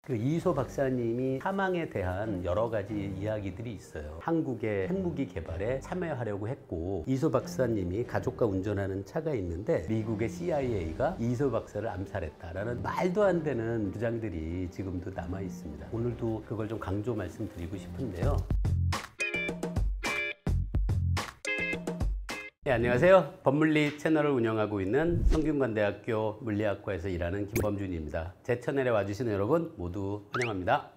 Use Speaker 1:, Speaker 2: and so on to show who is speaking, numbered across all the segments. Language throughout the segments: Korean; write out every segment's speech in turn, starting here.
Speaker 1: 그 이희소 박사님이 사망에 대한 여러 가지 이야기들이 있어요. 한국의 핵무기 개발에 참여하려고 했고, 이희소 박사님이 가족과 운전하는 차가 있는데 미국의 CIA가 이희소 박사를 암살했다라는 말도 안 되는 주장들이 지금도 남아 있습니다. 오늘도 그걸 좀 강조 말씀드리고 싶은데요. 네, 안녕하세요. 법물리 채널을 운영하고 있는 성균관대학교 물리학과에서 일하는 김범준입니다. 제 채널에 와주시는 여러분 모두 환영합니다.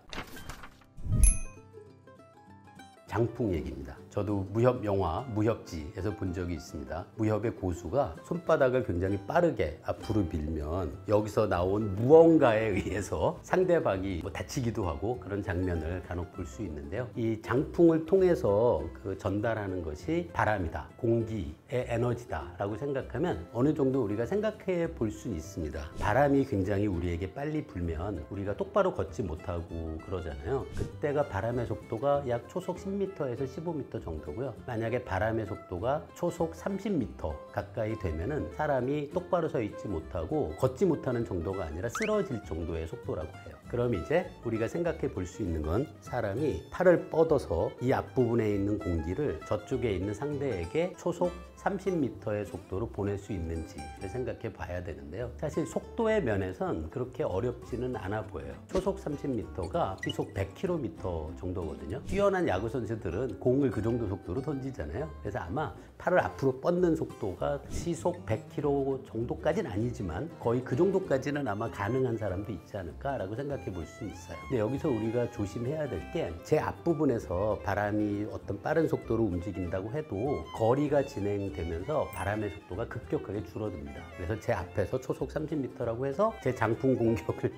Speaker 1: 장풍 얘기입니다. 저도 무협 영화 무협지에서 본 적이 있습니다. 무협의 고수가 손바닥을 굉장히 빠르게 앞으로 밀면 여기서 나온 무언가에 의해서 상대방이 다치기도 하고 그런 장면을 간혹 볼 수 있는데요. 이 장풍을 통해서 전달하는 것이 바람이다, 공기의 에너지다 라고 생각하면 어느 정도 우리가 생각해 볼 수 있습니다. 바람이 굉장히 우리에게 빨리 불면 우리가 똑바로 걷지 못하고 그러잖아요. 그때가 바람의 속도가 약 초속 10m에서 15m 정도고요. 만약에 바람의 속도가 초속 30m 가까이 되면은 사람이 똑바로 서 있지 못하고 걷지 못하는 정도가 아니라 쓰러질 정도의 속도라고 해요. 그럼 이제 우리가 생각해 볼 수 있는 건 사람이 팔을 뻗어서 이 앞부분에 있는 공기를 저쪽에 있는 상대에게 초속 30m의 속도로 보낼 수 있는지를 생각해 봐야 되는데요. 사실 속도의 면에선 그렇게 어렵지는 않아 보여요. 초속 30m가 시속 100km 정도거든요. 뛰어난 야구 선수들은 공을 그 정도 속도로 던지잖아요. 그래서 아마 팔을 앞으로 뻗는 속도가 시속 100km 정도까지는 아니지만 거의 그 정도까지는 아마 가능한 사람도 있지 않을까라고 생각해 볼 수 있어요. 근데 여기서 우리가 조심해야 될 게 제 앞부분에서 바람이 어떤 빠른 속도로 움직인다고 해도 거리가 진행되면서 바람의 속도가 급격하게 줄어듭니다. 그래서 제 앞에서 초속 30m라고 해서 제 장풍 공격을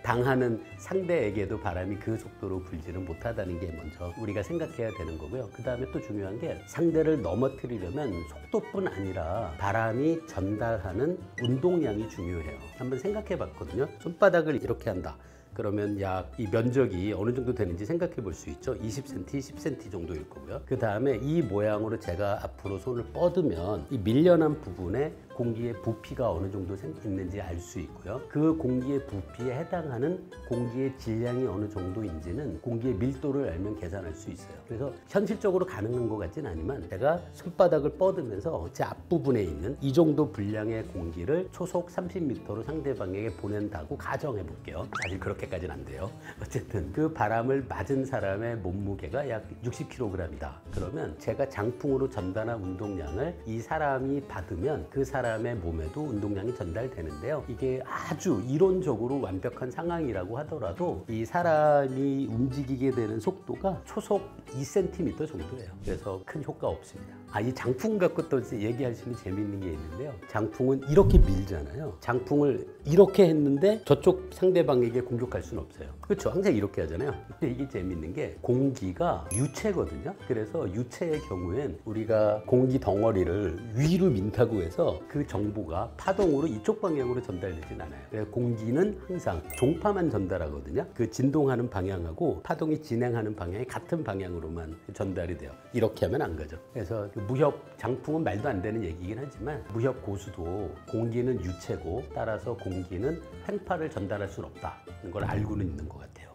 Speaker 1: 당하는 상대에게도 바람이 그 속도로 불지는 못하다는 게 먼저 우리가 생각해야 되는 거고요. 그 다음에 또 중요한 게 상대를 넘어뜨리려면 속도뿐 아니라 바람이 전달하는 운동량이 중요해요. 한번 생각해 봤거든요. 손바닥을 이렇게 한다. 그러면 약 이 면적이 어느 정도 되는지 생각해 볼 수 있죠. 20cm, 10cm 정도일 거고요. 그 다음에 이 모양으로 제가 앞으로 손을 뻗으면 이 밀려난 부분에 공기의 부피가 어느 정도 있는지 알 수 있고요. 그 공기의 부피에 해당하는 공기의 질량이 어느 정도인지는 공기의 밀도를 알면 계산할 수 있어요. 그래서 현실적으로 가능한 것 같진 않지만 제가 손바닥을 뻗으면서 제 앞부분에 있는 이 정도 분량의 공기를 초속 30m로 상대방에게 보낸다고 가정해 볼게요. 사실 그렇게까지는 안 돼요. 어쨌든 그 바람을 맞은 사람의 몸무게가 약 60kg이다. 그러면 제가 장풍으로 전달한 운동량을 이 사람이 받으면 그 사람의 몸에도 운동량이 전달되는데요. 이게 아주 이론적으로 완벽한 상황이라고 하더라도 이 사람이 움직이게 되는 속도가 초속 2cm 정도예요. 그래서 큰 효과 없습니다. 이 장풍 갖고 또 얘기하시면 재밌는 게 있는데요. 장풍은 이렇게 밀잖아요. 장풍을 이렇게 했는데 저쪽 상대방에게 공격할 수는 없어요. 그렇죠? 항상 이렇게 하잖아요. 근데 이게 재밌는 게 공기가 유체거든요. 그래서 유체의 경우엔 우리가 공기 덩어리를 위로 민다고 해서 그 정보가 파동으로 이쪽 방향으로 전달되진 않아요. 그래서 공기는 항상 종파만 전달하거든요. 그 진동하는 방향하고 파동이 진행하는 방향이 같은 방향으로만 전달이 돼요. 이렇게 하면 안 가죠. 그래서 무협 장풍은 말도 안 되는 얘기긴 하지만 무협 고수도 공기는 유체고 따라서 공기는 횡파를 전달할 수는 없다는 걸 알고는 있는 것 같아요.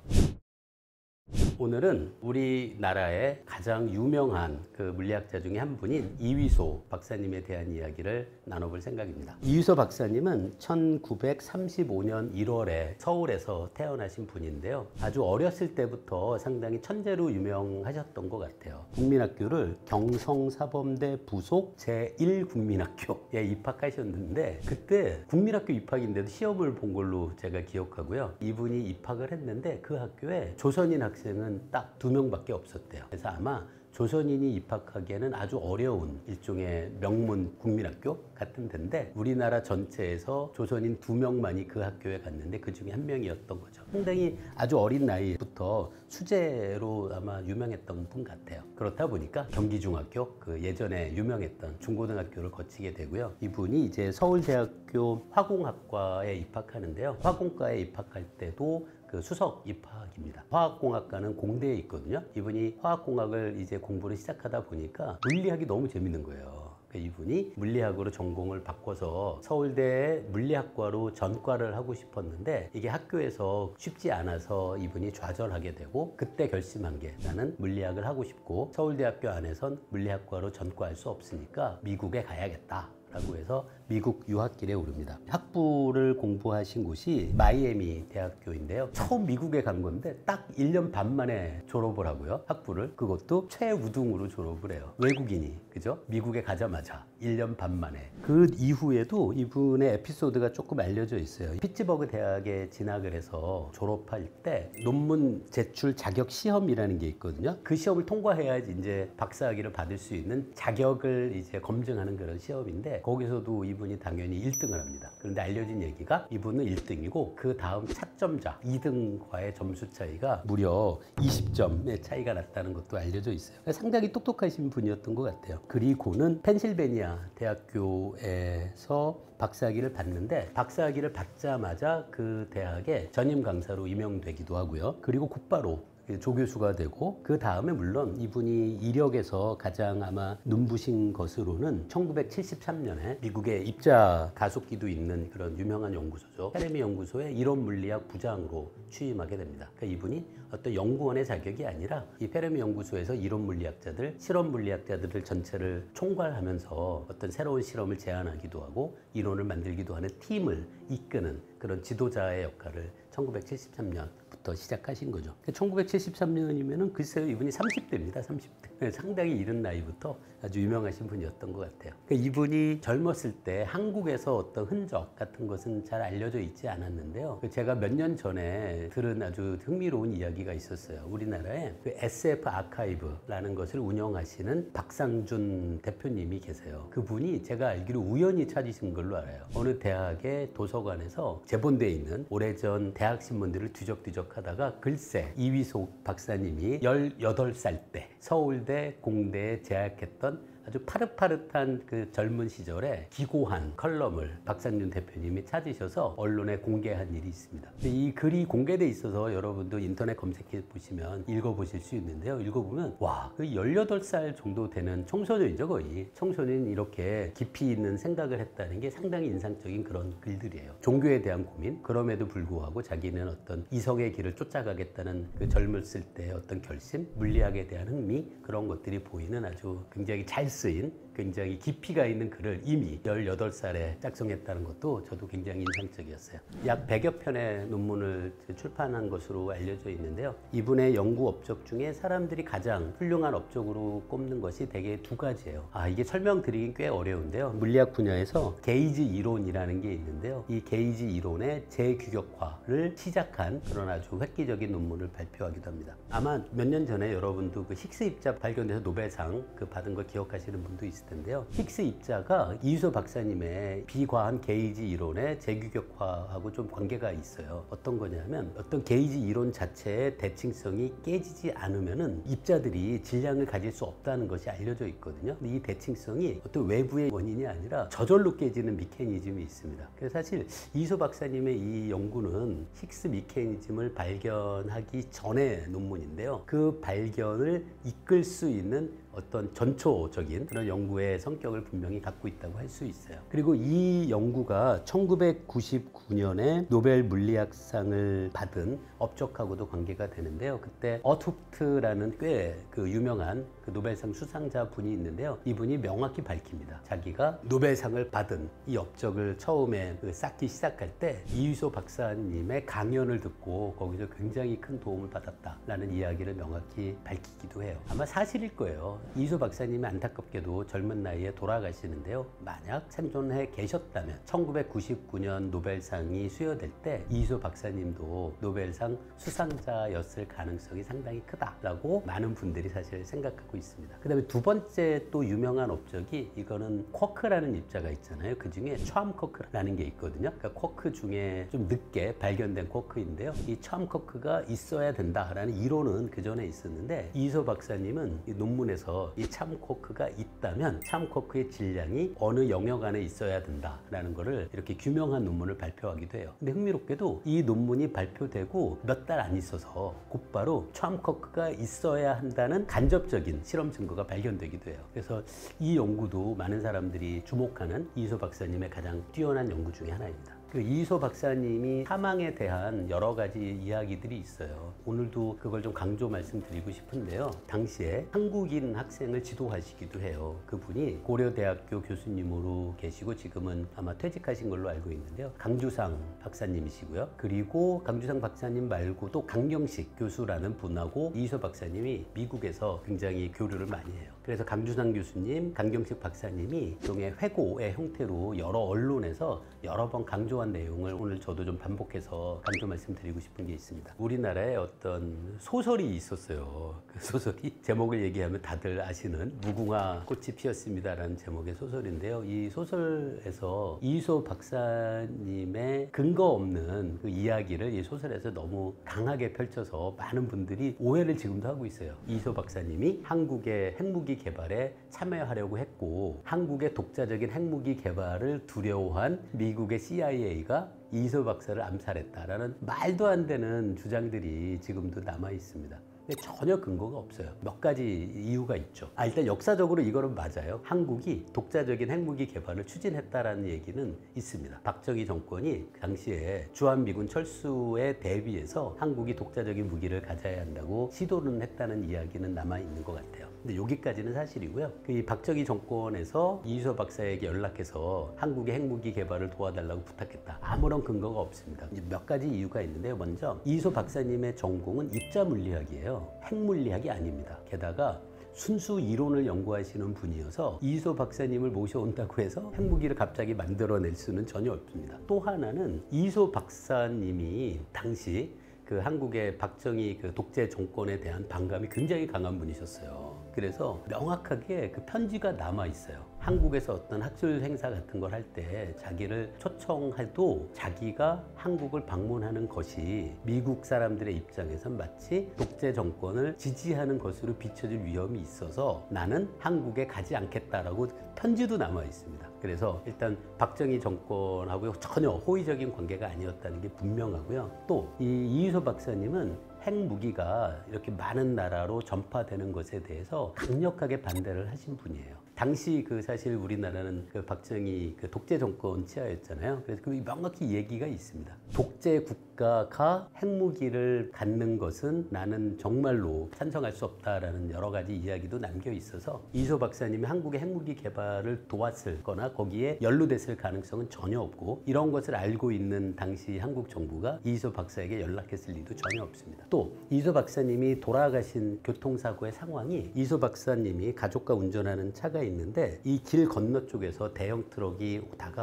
Speaker 1: 오늘은 우리나라의 가장 유명한 그 물리학자 중에 한 분인 이휘소 박사님에 대한 이야기를 나눠볼 생각입니다. 이휘소 박사님은 1935년 1월에 서울에서 태어나신 분인데요. 아주 어렸을 때부터 상당히 천재로 유명하셨던 것 같아요. 국민학교를 경성사범대 부속 제1국민학교에 입학하셨는데 그때 국민학교 입학인데도 시험을 본 걸로 제가 기억하고요. 이분이 입학을 했는데 그 학교에 조선인 학생은 딱 2명밖에 없었대요. 그래서 아마 조선인이 입학하기에는 아주 어려운 일종의 명문 국민학교 같은 데인데 우리나라 전체에서 조선인 2명만이 그 학교에 갔는데 그 중에 한 명이었던 거죠. 상당히 아주 어린 나이부터 수재로 아마 유명했던 분 같아요. 그렇다 보니까 경기중학교, 그 예전에 유명했던 중고등학교를 거치게 되고요. 이분이 이제 서울대학교 화공학과에 입학하는데요. 화공과에 입학할 때도 그 수석 입학입니다. 화학공학과는 공대에 있거든요. 이분이 화학공학을 이제 공부를 시작하다 보니까 물리학이 너무 재밌는 거예요. 그러니까 이분이 물리학으로 전공을 바꿔서 서울대 물리학과로 전과를 하고 싶었는데 이게 학교에서 쉽지 않아서 이분이 좌절하게 되고 그때 결심한 게 나는 물리학을 하고 싶고 서울대학교 안에선 물리학과로 전과할 수 없으니까 미국에 가야겠다 라고 해서 미국 유학길에 오릅니다. 학부를 공부하신 곳이 마이애미 대학교인데요. 처음 미국에 간 건데 딱 1년 반 만에 졸업을 하고요. 학부를. 그것도 최우등으로 졸업을 해요. 외국인이. 그죠? 미국에 가자마자 1년 반 만에. 그 이후에도 이분의 에피소드가 조금 알려져 있어요. 피츠버그 대학에 진학을 해서 졸업할 때 논문 제출 자격 시험이라는 게 있거든요. 그 시험을 통과해야지 이제 박사학위를 받을 수 있는 자격을 이제 검증하는 그런 시험인데 거기서도 이분이 당연히 1등을 합니다. 그런데 알려진 얘기가 이분은 1등이고 그 다음 차점자 2등과의 점수 차이가 무려 20점의 차이가 났다는 것도 알려져 있어요. 상당히 똑똑하신 분이었던 것 같아요. 그리고는 펜실베니아 대학교에서 박사학위를 받는데 박사학위를 받자마자 그 대학의 전임 강사로 임명되기도 하고요. 그리고 곧바로 조교수가 되고 그 다음에 물론 이분이 이력에서 가장 아마 눈부신 것으로는 1973년에 미국의 입자 가속기도 있는 그런 유명한 연구소죠. 페레미 연구소의 이론 물리학 부장으로 취임하게 됩니다. 그러니까 이분이 어떤 연구원의 자격이 아니라 이 페레미 연구소에서 이론 물리학자들, 실험 물리학자들을 전체를 총괄하면서 어떤 새로운 실험을 제안하기도 하고 이론을 만들기도 하는 팀을 이끄는 그런 지도자의 역할을 1973년부터 시작하신 거죠. 1973년이면은 글쎄요, 이분이 30대입니다. 30대. 상당히 이른 나이부터 아주 유명하신 분이었던 것 같아요. 그러니까 이분이 젊었을 때 한국에서 어떤 흔적 같은 것은 잘 알려져 있지 않았는데요. 제가 몇 년 전에 들은 아주 흥미로운 이야기가 있었어요. 우리나라에 그 SF 아카이브라는 것을 운영하시는 박상준 대표님이 계세요. 그분이 제가 알기로 우연히 찾으신 걸로 알아요. 어느 대학의 도서관에서 제본되어 있는 오래전 대학 신문들을 뒤적뒤적 하다가 글쎄 이위속 박사님이 18살 때 서울대 공대에 재학했던 아주 파릇파릇한 그 젊은 시절에 기고한 컬럼을 박상준 대표님이 찾으셔서 언론에 공개한 일이 있습니다. 근데 이 글이 공개돼 있어서 여러분도 인터넷 검색해 보시면 읽어보실 수 있는데요. 읽어보면 와, 그 18살 정도 되는 청소년이죠, 거의. 청소년이 이렇게 깊이 있는 생각을 했다는 게 상당히 인상적인 그런 글들이에요. 종교에 대한 고민, 그럼에도 불구하고 자기는 어떤 이성의 길을 쫓아가겠다는 그 젊었을 때의 어떤 결심, 물리학에 대한 흥미, 그런 것들이 보이는 아주 굉장히 잘 쓰인 굉장히 깊이가 있는 글을 이미 18살에 작성했다는 것도 저도 굉장히 인상적이었어요. 약 100여 편의 논문을 출판한 것으로 알려져 있는데요. 이분의 연구 업적 중에 사람들이 가장 훌륭한 업적으로 꼽는 것이 대개 두 가지예요. 이게 설명드리긴 꽤 어려운데요. 물리학 분야에서 게이지 이론이라는 게 있는데요. 이 게이지 이론의 재규격화를 시작한 그런 아주 획기적인 논문을 발표하기도 합니다. 아마 몇 년 전에 여러분도 그 힉스 입자 발견돼서 노벨상 받은 걸 기억하시는 분도 있을 텐데요. 힉스 입자가 이유소 박사님의 비과한 게이지 이론의 재규격화하고 좀 관계가 있어요. 어떤 거냐면 어떤 게이지 이론 자체의 대칭성이 깨지지 않으면은 입자들이 질량을 가질 수 없다는 것이 알려져 있거든요. 근데 이 대칭성이 어떤 외부의 원인이 아니라 저절로 깨지는 미케니즘이 있습니다. 그래서 사실 이유소 박사님의 이 연구는 힉스 미케니즘을 발견하기 전의 논문인데요. 그 발견을 이끌 수 있는 어떤 전초적인 그런 연구의 성격을 분명히 갖고 있다고 할 수 있어요. 그리고 이 연구가 1999년에 노벨 물리학상을 받은 업적하고도 관계가 되는데요. 그때 어투프트라는 꽤 그 유명한 그 노벨상 수상자 분이 있는데요. 이분이 명확히 밝힙니다. 자기가 노벨상을 받은 이 업적을 처음에 쌓기 시작할 때 이유소 박사님의 강연을 듣고 거기서 굉장히 큰 도움을 받았다라는 이야기를 명확히 밝히기도 해요. 아마 사실일 거예요. 이유소 박사님이 안타깝게도 젊은 나이에 돌아가시는데요. 만약 생존해 계셨다면 1999년 노벨상이 수여될 때 이유소 박사님도 노벨상 수상자였을 가능성이 상당히 크다라고 많은 분들이 사실 생각하고 있습니다. 그 다음에 두 번째 또 유명한 업적이 이거는 쿼크라는 입자가 있잖아요. 그 중에 촤암 쿼크라는 게 있거든요. 그러니까 쿼크 중에 좀 늦게 발견된 쿼크인데요. 이 촤암 쿼크가 있어야 된다라는 이론은 그 전에 있었는데 이유소 박사님은 이 논문에서 속에서 이 참코크가 있다면 참코크의 질량이 어느 영역 안에 있어야 된다라는 거를 이렇게 규명한 논문을 발표하기도 해요. 근데 흥미롭게도 이 논문이 발표되고 몇 달 안 있어서 곧바로 참코크가 있어야 한다는 간접적인 실험 증거가 발견되기도 해요. 그래서 이 연구도 많은 사람들이 주목하는 이희소 박사님의 가장 뛰어난 연구 중에 하나입니다. 그 이희소 박사님이 사망에 대한 여러 가지 이야기들이 있어요. 오늘도 그걸 좀 강조 말씀드리고 싶은데요. 당시에 한국인 학생을 지도하시기도 해요. 그분이 고려대학교 교수님으로 계시고 지금은 아마 퇴직하신 걸로 알고 있는데요. 강주상 박사님이시고요. 그리고 강주상 박사님 말고도 강경식 교수라는 분하고 이희소 박사님이 미국에서 굉장히 교류를 많이 해요. 그래서 강주상 교수님, 강경식 박사님이 일종의 회고의 형태로 여러 언론에서 여러 번 강조한 내용을 오늘 저도 좀 반복해서 강조 말씀드리고 싶은 게 있습니다. 우리나라에 어떤 소설이 있었어요. 그 소설이 제목을 얘기하면 다들 아시는 무궁화 꽃이 피었습니다라는 제목의 소설인데요. 이 소설에서 이희소 박사님의 근거 없는 그 이야기를 이 소설에서 너무 강하게 펼쳐서 많은 분들이 오해를 지금도 하고 있어요. 이희소 박사님이 한국의 핵무기 개발에 참여하려고 했고 한국의 독자적인 핵무기 개발을 두려워한 미국의 CIA가 이희소 박사를 암살했다라는 말도 안 되는 주장들이 지금도 남아 있습니다. 근데 전혀 근거가 없어요. 몇 가지 이유가 있죠. 일단 역사적으로 이거는 맞아요. 한국이 독자적인 핵무기 개발을 추진했다라는 얘기는 있습니다. 박정희 정권이 당시에 주한미군 철수에 대비해서 한국이 독자적인 무기를 가져야 한다고 시도는 했다는 이야기는 남아 있는 것 같아요. 근데 여기까지는 사실이고요. 그 박정희 정권에서 이희소 박사에게 연락해서 한국의 핵무기 개발을 도와달라고 부탁했다. 아무런 근거가 없습니다. 몇 가지 이유가 있는데요. 먼저 이희소 박사님의 전공은 입자물리학이에요. 핵물리학이 아닙니다. 게다가 순수 이론을 연구하시는 분이어서 이희소 박사님을 모셔온다고 해서 핵무기를 갑자기 만들어낼 수는 전혀 없습니다. 또 하나는 이희소 박사님이 당시 그 한국의 박정희 그 독재 정권에 대한 반감이 굉장히 강한 분이셨어요. 그래서 명확하게 그 편지가 남아 있어요. 한국에서 어떤 학술 행사 같은 걸 할 때 자기를 초청해도 자기가 한국을 방문하는 것이 미국 사람들의 입장에선 마치 독재 정권을 지지하는 것으로 비춰질 위험이 있어서 나는 한국에 가지 않겠다라고 편지도 남아 있습니다. 그래서 일단 박정희 정권하고 전혀 호의적인 관계가 아니었다는 게 분명하고요. 또 이 이희소 박사님은 핵무기가 이렇게 많은 나라로 전파되는 것에 대해서 강력하게 반대를 하신 분이에요. 당시 그 사실 우리나라는 그 박정희 그 독재 정권 치하였잖아요. 그래서 그 명확히 얘기가 있습니다. 독재 국가가 핵무기를 갖는 것은 나는 정말로 찬성할 수 없다라는 여러 가지 이야기도 남겨 있어서 이희소 박사님이 한국의 핵무기 개발을 도왔을 거나 거기에 연루됐을 가능성은 전혀 없고 이런 것을 알고 있는 당시 한국 정부가 이희소 박사에게 연락했을 리도 전혀 없습니다. 또 이희소 박사님이 돌아가신 교통사고의 상황이 이희소 박사님이 가족과 운전하는 차가 있는데 이 길 건너 쪽에서 대형 트럭이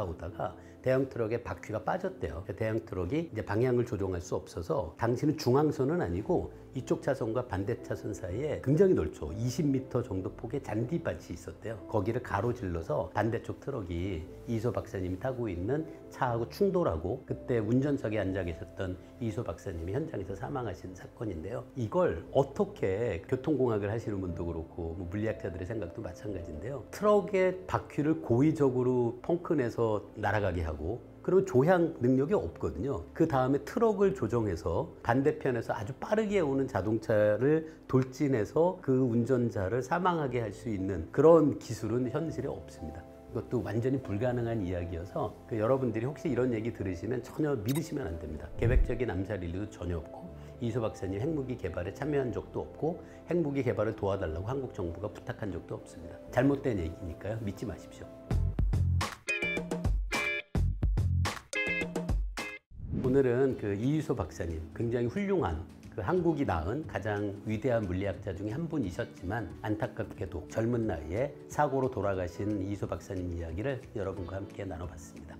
Speaker 1: 오다가 대형 트럭의 바퀴가 빠졌대요. 대형 트럭이 이제 방향을 조정할 수 없어서 당시는 중앙선은 아니고 이쪽 차선과 반대 차선 사이에 굉장히 넓죠. 20m 정도 폭의 잔디밭이 있었대요. 거기를 가로질러서 반대쪽 트럭이 이희소 박사님이 타고 있는 차하고 충돌하고 그때 운전석에 앉아 계셨던 이희소 박사님이 현장에서 사망하신 사건인데요. 이걸 어떻게 교통공학을 하시는 분도 그렇고 뭐 물리학자들의 생각도 마찬가지인데요. 트럭의 바퀴를 고의적으로 펑크내서 날아가게 하고 그리고 조향 능력이 없거든요. 그 다음에 트럭을 조정해서 반대편에서 아주 빠르게 오는 자동차를 돌진해서 그 운전자를 사망하게 할 수 있는 그런 기술은 현실에 없습니다. 이것도 완전히 불가능한 이야기여서 여러분들이 혹시 이런 얘기 들으시면 전혀 믿으시면 안 됩니다. 계획적인 암살일 리도 전혀 없고 이희소 박사님 핵무기 개발에 참여한 적도 없고 핵무기 개발을 도와달라고 한국 정부가 부탁한 적도 없습니다. 잘못된 얘기니까요. 믿지 마십시오. 오늘은 그 이희소 박사님 굉장히 훌륭한 그 한국이 낳은 가장 위대한 물리학자 중에 한 분이셨지만 안타깝게도 젊은 나이에 사고로 돌아가신 이희소 박사님 이야기를 여러분과 함께 나눠봤습니다.